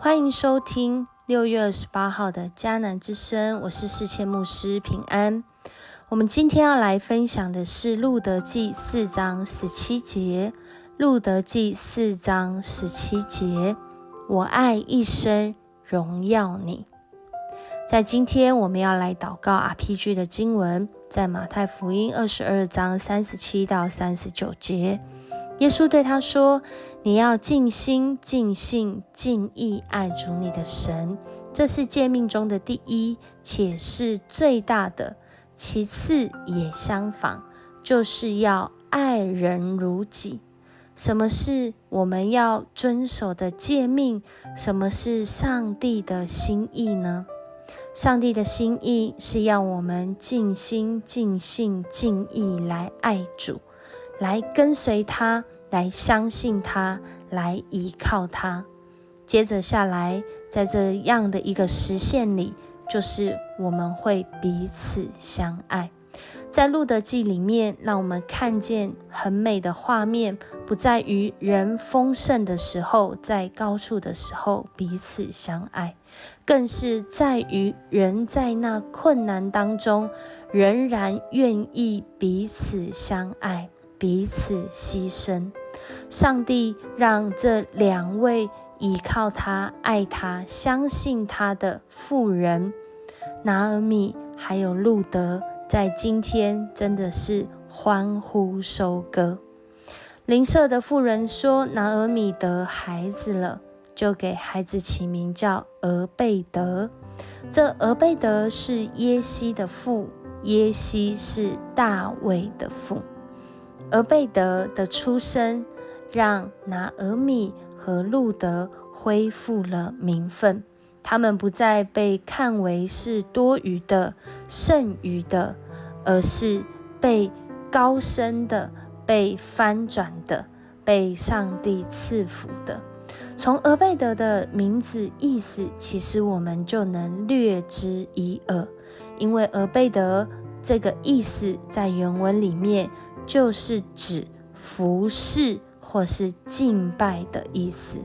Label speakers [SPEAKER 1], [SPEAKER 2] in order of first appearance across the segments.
[SPEAKER 1] 欢迎收听6月28号的迦南之声，我是世谦牧师平安。我们今天要来分享的是路得记4章17节。路得记4章17节，我爱一生荣耀你。在今天我们要来祷告 RPG 的经文，在马太福音22章37到39节。耶稣对他说，你要尽心尽性尽意爱主你的神，这是诫命中的第一，且是最大的，其次也相仿，就是要爱人如己。什么是我们要遵守的诫命？什么是上帝的心意呢？上帝的心意是要我们尽心尽性尽意来爱主，来跟随他，来相信他，来依靠他。接着下来，在这样的一个实现里，就是我们会彼此相爱。在路得记里面，让我们看见很美的画面，不在于人丰盛的时候，在高处的时候彼此相爱，更是在于人在那困难当中，仍然愿意彼此相爱，彼此牺牲。上帝让这2位依靠他、爱他、相信他的妇人拿俄米还有路得，在今天真的是欢呼收割。邻舍的妇人说，拿俄米得孩子了，就给孩子起名叫俄贝得。这俄贝得是耶西的父，耶西是大卫的父。俄贝得的出生，让拿俄米和路得恢复了名分，他们不再被看为是多余的、剩余的，而是被高升的、被翻转的、被上帝赐福的。从俄贝得的名字意思，其实我们就能略知一二，因为俄贝得这个意思在原文里面就是指服侍或是敬拜的意思。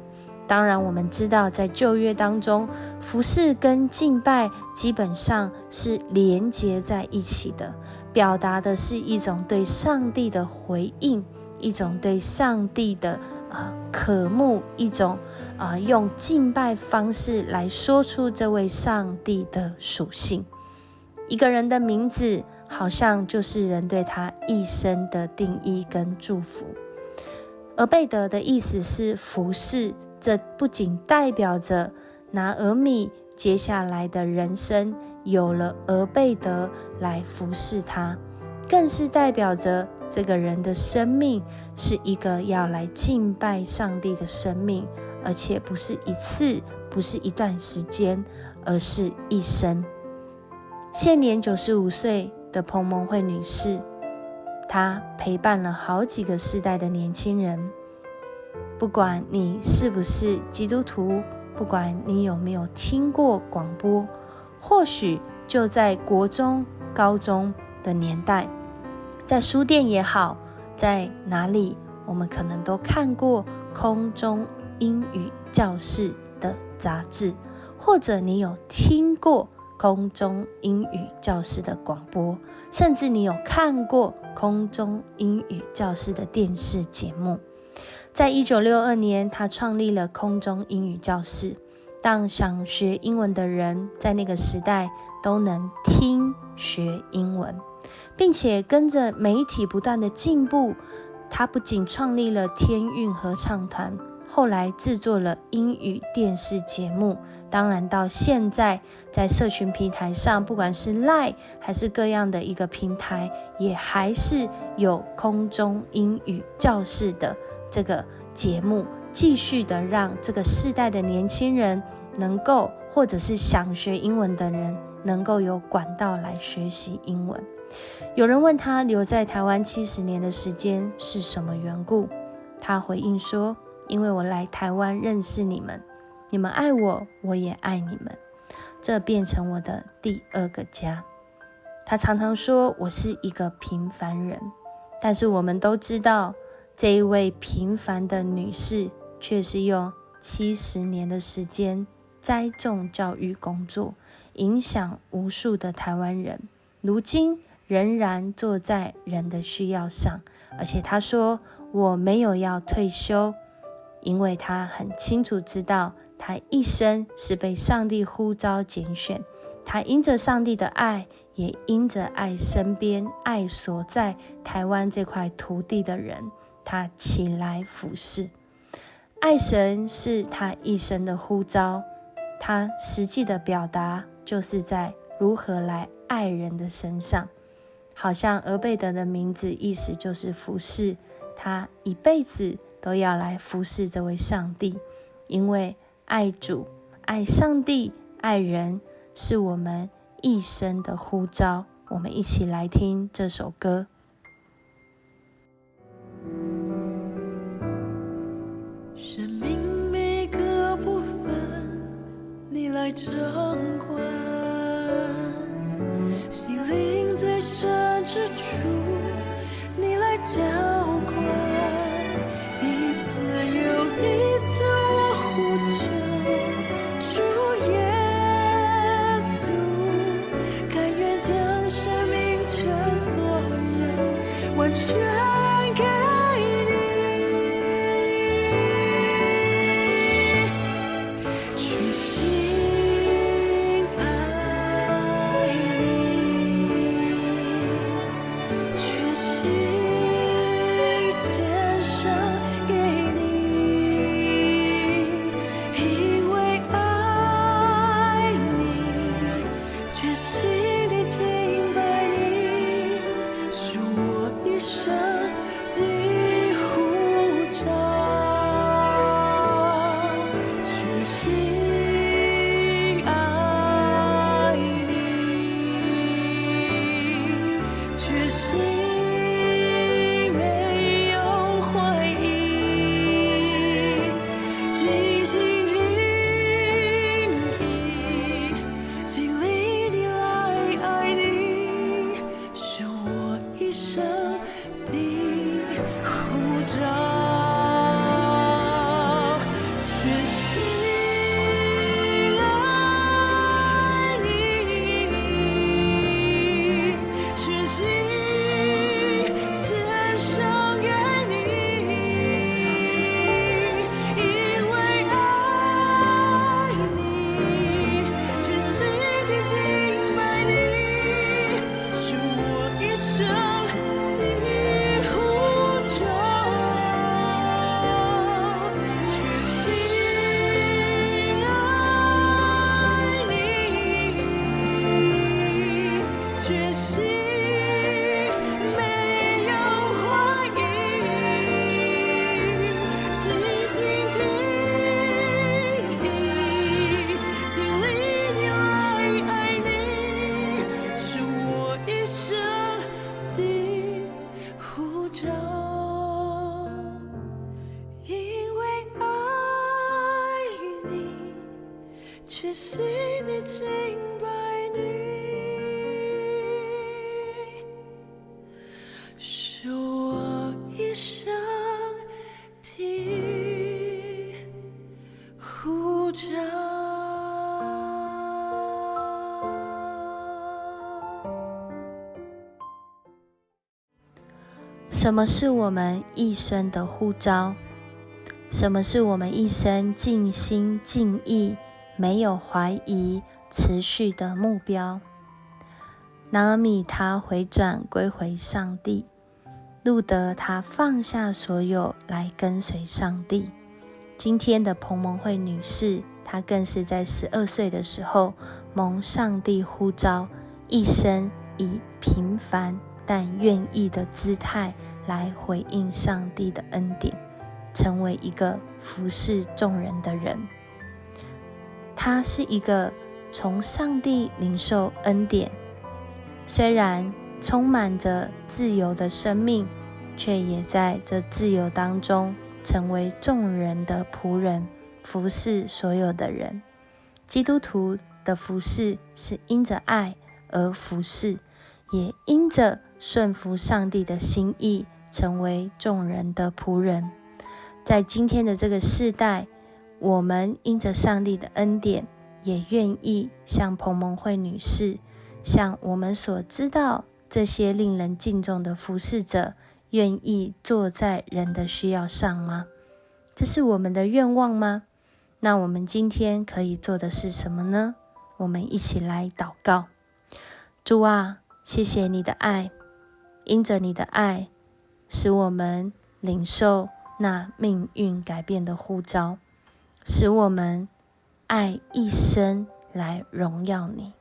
[SPEAKER 1] 当然我们知道，在旧约当中，服侍跟敬拜基本上是连结在一起的，表达的是一种对上帝的回应，一种对上帝的渴慕，一种用敬拜方式来说出这位上帝的属性。一个人的名字好像就是人对他一生的定义跟祝福。俄贝得的意思是服侍，这不仅代表着拿俄米接下来的人生有了俄贝得来服侍他，更是代表着这个人的生命是一个要来敬拜上帝的生命，而且不是一次，不是一段时间，而是一生。现年95岁的彭蒙惠女士，她陪伴了好几个世代的年轻人。不管你是不是基督徒，不管你有没有听过广播，或许就在国中、高中的年代，在书店也好，在哪里我们可能都看过空中英语教室的杂志，或者你有听过空中英语教室的广播，甚至你有看过空中英语教室的电视节目。在1962年，他创立了空中英语教室，让想学英文的人在那个时代都能听学英文，并且跟着媒体不断的进步，他不仅创立了天韵合唱团，后来制作了英语电视节目，当然到现在在社群平台上，不管是 LINE 还是各样的一个平台，也还是有空中英语教室的这个节目，继续的让这个世代的年轻人能够，或者是想学英文的人能够有管道来学习英文。有人问他留在台湾70年的时间是什么缘故，他回应说，因为我来台湾认识你们，你们爱我，我也爱你们，这变成我的第2个家。他常常说我是一个平凡人，但是我们都知道，这一位平凡的女士却是用70年的时间栽种教育工作，影响无数的台湾人，如今仍然做在人的需要上。而且他说，我没有要退休，因为他很清楚知道他一生是被上帝呼召拣选，他因着上帝的爱，也因着爱身边爱所在台湾这块土地的人，他起来服侍。爱神是他一生的呼召，他实际的表达就是在如何来爱人的身上。好像俄贝德的名字意思就是服侍，他一辈子都要来服侍这位上帝，因为爱主、爱上帝、爱人是我们一生的呼召。我们一起来听这首歌。
[SPEAKER 2] 生命每个部分你来掌管，心灵最深之处你来浇灌，一次又一次我呼求主耶稣，甘愿将生命全所有完全给全心地敬拜你，是我一生的呼召。
[SPEAKER 1] 什么是我们一生的呼召？什么是我们一生尽心尽意没有怀疑持续的目标？拿俄米她回转归回上帝，路德她放下所有来跟随上帝。今天的彭蒙慧女士，她更是在12岁的时候蒙上帝呼召，一生以平凡但愿意的姿态来回应上帝的恩典，成为一个服侍众人的人。他是一个从上帝领受恩典，虽然充满着自由的生命，却也在这自由当中成为众人的仆人，服侍所有的人。基督徒的服侍是因着爱而服侍，也因着顺服上帝的心意，成为众人的仆人。在今天的这个世代，我们因着上帝的恩典，也愿意像彭蒙慧女士，像我们所知道这些令人敬重的服侍者，愿意坐在人的需要上吗？这是我们的愿望吗？那我们今天可以做的是什么呢？我们一起来祷告。主啊，谢谢你的爱，因着你的爱，使我们领受那命运改变的呼召，使我们爱一生来荣耀你。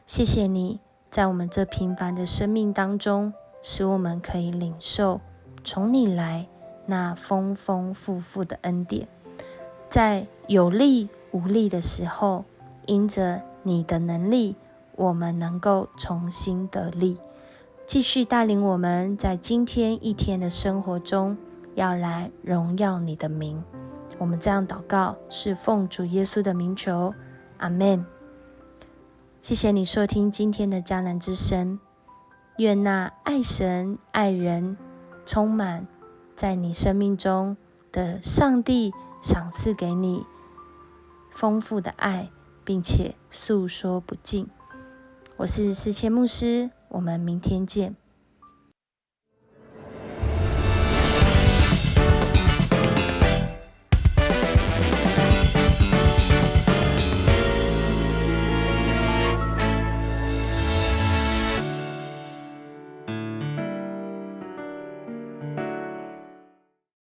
[SPEAKER 1] 谢谢你在我们这平凡的生命当中，使我们可以领受从你来那丰丰富富的恩典，在有力无力的时候，因着你的能力，我们能够重新得力，继续带领我们在今天一天的生活中，要来荣耀你的名。我们这样祷告，是奉主耶稣的名求，阿们。谢谢你收听今天的迦南之声，愿那爱神爱人充满在你生命中的上帝赏赐给你丰富的爱，并且诉说不尽。我是思谦牧师，我们明天见。